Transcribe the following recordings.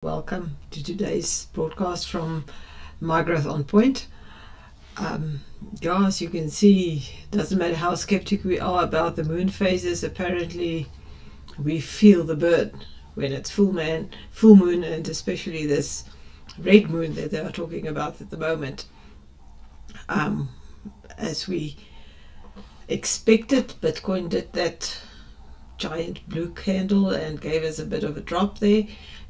Welcome to today's broadcast from MyGrowth OnPoint. As you can see, doesn't matter how skeptic we are about the moon phases, apparently we feel the burn when it's full moon, and especially this red moon that they are talking about at the moment. As we expected, Bitcoin did that giant blue candle and gave us a bit of a drop there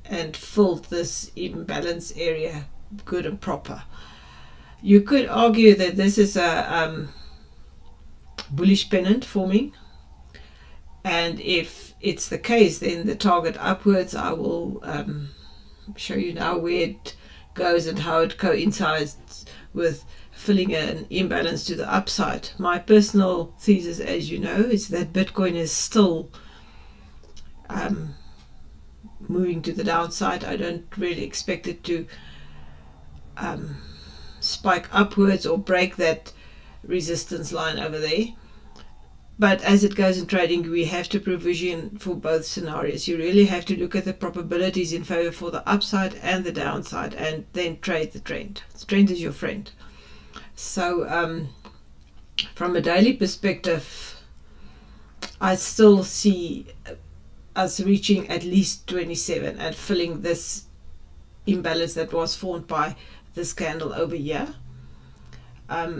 and filled this imbalance area good and proper. You could argue that this is a bullish pennant forming, and if it's the case, then the target upwards, I will show you now where it goes and how it coincides with filling an imbalance to the upside. My personal thesis, as you know, is that Bitcoin is still moving to the downside. I don't really expect it to spike upwards or break that resistance line over there. But as it goes in trading, we have to provision for both scenarios. You really have to look at the probabilities in favor for the upside and the downside, and then trade the trend. The trend is your friend. So from a daily perspective, I still see us reaching at least 27 and filling this imbalance that was formed by this candle over here.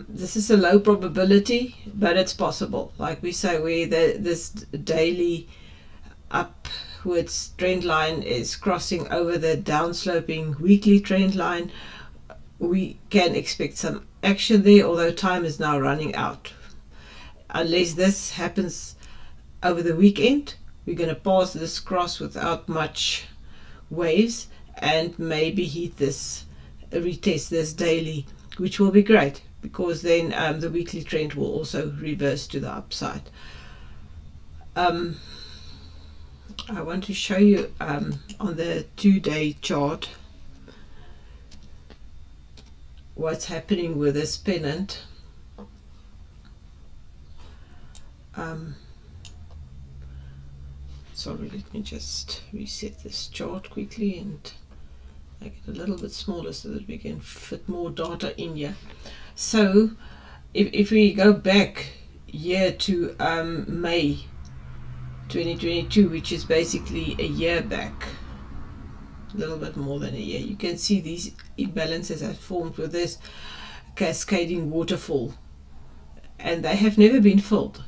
This is a low probability, but it's possible. Like we say, where this daily upwards trend line is crossing over the downsloping weekly trend line, we can expect some action there, although time is now running out. Unless this happens over the weekend, we're going to pass this cross without much waves and maybe retest this daily, which will be great, because then the weekly trend will also reverse to the upside. I want to show you on the 2-day chart what's happening with this pennant. Sorry, let me just reset this chart quickly and make it a little bit smaller so that we can fit more data in here. So if we go back here to May 2022, which is basically a year back, a little bit more than a year, you can see these imbalances have formed with this cascading waterfall, and they have never been filled.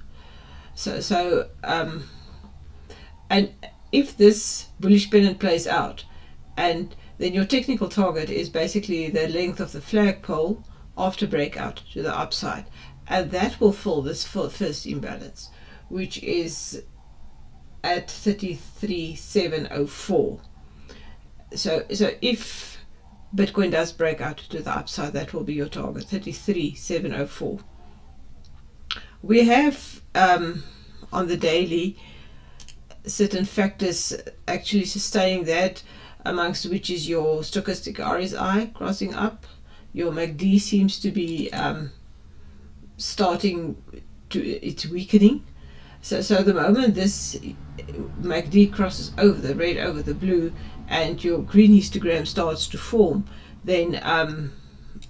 And if this bullish pennant plays out, and then your technical target is basically the length of the flagpole after breakout to the upside, and that will fill this first imbalance, which is at 33,704. So if Bitcoin does break out to the upside, that will be your target, 33,704. We have on the daily certain factors actually sustaining that, amongst which is your stochastic RSI crossing up. Your MACD seems to be it's weakening. So the moment this MACD crosses over the red over the blue and your green histogram starts to form, then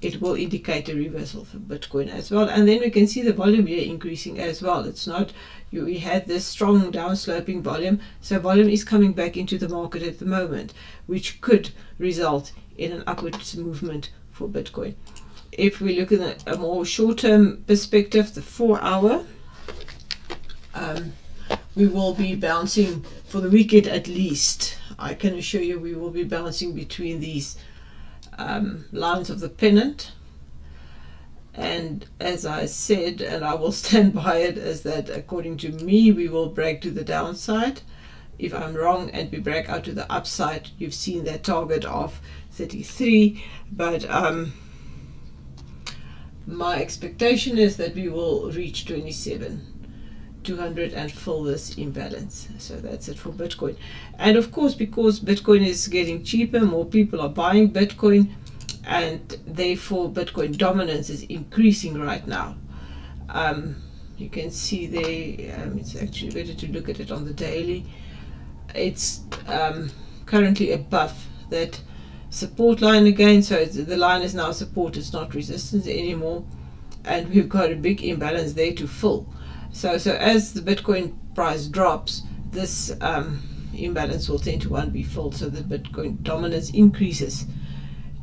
it will indicate a reversal for Bitcoin as well. And then we can see the volume here increasing as well. It's not, we had this strong downsloping volume, so volume is coming back into the market at the moment, which could result in an upwards movement for Bitcoin. If we look at a more short-term perspective, the 4-hour, we will be bouncing for the weekend at least. I can assure you we will be bouncing between these lines of the pennant, and as I said, and I will stand by it, is that according to me we will break to the downside. If I'm wrong and we break out to the upside, you've seen that target of 33, but my expectation is that we will reach 27,200 and fill this imbalance. So that's it for Bitcoin. And of course, because Bitcoin is getting cheaper, more people are buying Bitcoin, and therefore Bitcoin dominance is increasing right now. You can see there, it's actually better to look at it on the daily. It's currently above that support line again, so the line is now support, it's not resistance anymore, and we've got a big imbalance there to fill. So as the Bitcoin price drops, this imbalance will tend to want to be filled, so that Bitcoin dominance increases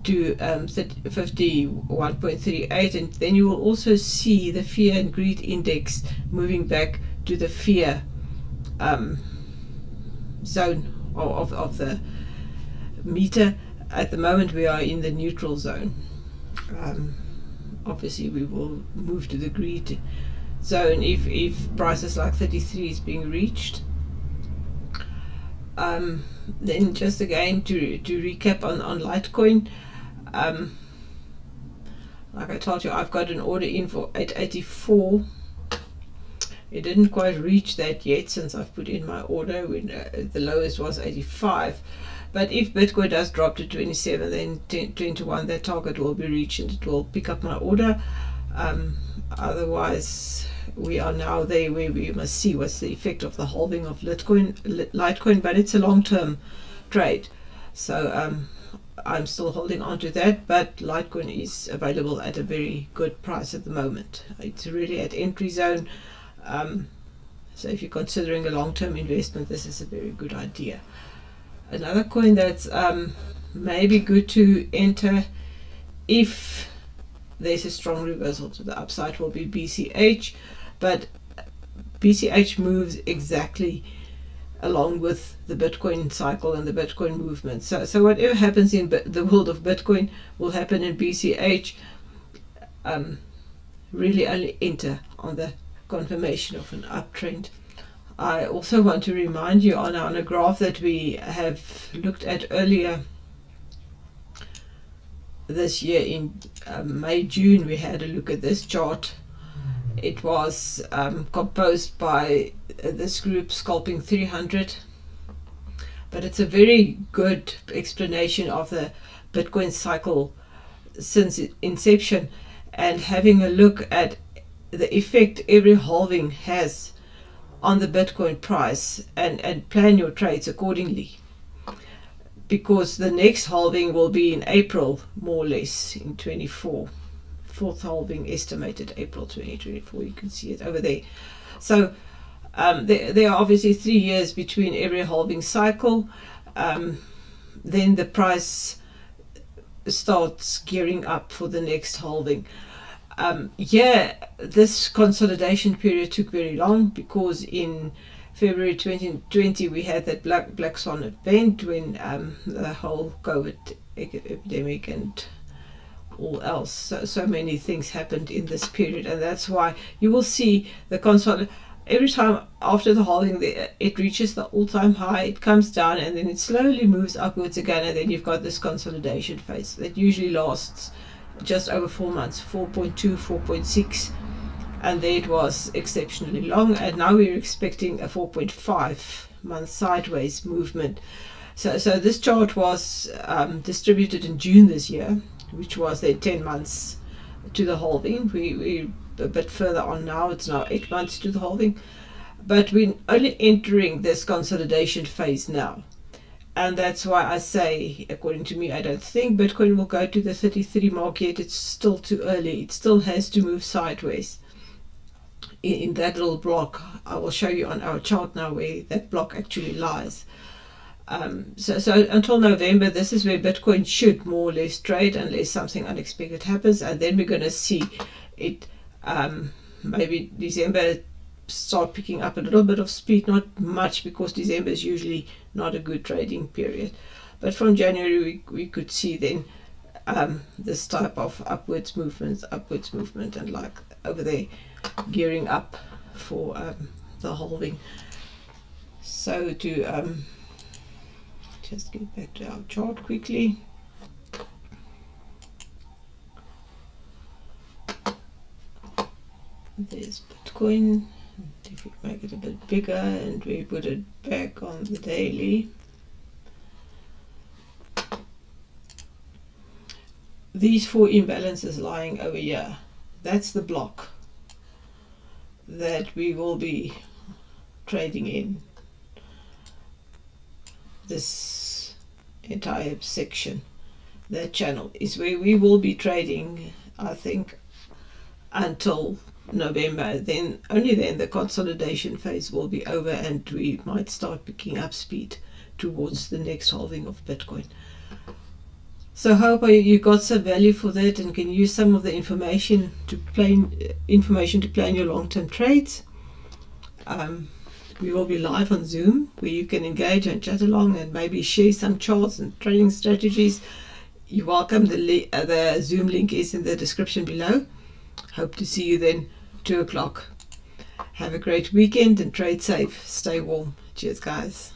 to 51.38, and then you will also see the fear and greed index moving back to the fear zone of the meter. At the moment we are in the neutral zone. Obviously we will move to the greed zone if prices like 33 is being reached. Then just again to recap on Litecoin, like I told you, I've got an order in for 884. It didn't quite reach that yet since I've put in my order when the lowest was 85. But if Bitcoin does drop to 27, then 21, that target will be reached and it will pick up my order. Otherwise, we are now there where we must see what's the effect of the halving of Litecoin, but it's a long-term trade. So I'm still holding on to that, but Litecoin is available at a very good price at the moment. It's really at entry zone. So if you're considering a long-term investment, this is a very good idea. Another coin that's maybe good to enter if there's a strong reversal to the upside will be BCH, but BCH moves exactly along with the Bitcoin cycle and the Bitcoin movement. So whatever happens in the world of Bitcoin will happen in BCH. Really only enter on the confirmation of an uptrend. I also want to remind you on a graph that we have looked at earlier this year in May, June, we had a look at this chart. It was composed by this group, Scalping 300, but it's a very good explanation of the Bitcoin cycle since inception, and having a look at the effect every halving has on the Bitcoin price, and plan your trades accordingly, because the next halving will be in April, more or less, in 24. Fourth halving estimated April 2024. You can see it over there. So there are obviously 3 years between every halving cycle. Then the price starts gearing up for the next halving. This consolidation period took very long, because in February 2020 we had that black swan event when the whole COVID epidemic and all else, so many things happened in this period, and that's why you will see the every time after the halving it reaches the all-time high, it comes down, and then it slowly moves upwards again, and then you've got this consolidation phase that usually lasts just over 4 months, 4.2, 4.6, and there it was exceptionally long, and now we're expecting a 4.5 month sideways movement. So this chart was distributed in June this year, which was then 10 months to the halving. We're a bit further on now, it's now 8 months to the halving, but we're only entering this consolidation phase now. And that's why I say, according to me, I don't think Bitcoin will go to the 33 mark yet. It's still too early. It still has to move sideways in that little block. I will show you on our chart now where that block actually lies. So until November, this is where Bitcoin should more or less trade, unless something unexpected happens, and then we're going to see it maybe December start picking up a little bit of speed, not much, because December is usually not a good trading period, but from January we could see then this type of upwards movement, and like over there gearing up for the halving. So to just get back to our chart quickly. There's Bitcoin. If we make it a bit bigger and we put it back on the daily, these 4 imbalances lying over here, that's the block that we will be trading in. This entire section. That channel is where we will be trading, I think, until November. Then only then the consolidation phase will be over and we might start picking up speed towards the next halving of Bitcoin. So I hope you got some value for that and can use some of the information to plan your long-term trades. We will be live on Zoom where you can engage and chat along and maybe share some charts and trading strategies. You're welcome. The Zoom link is in the description below. Hope to see you then, 2 o'clock. Have a great weekend and trade safe. Stay warm. Cheers, guys.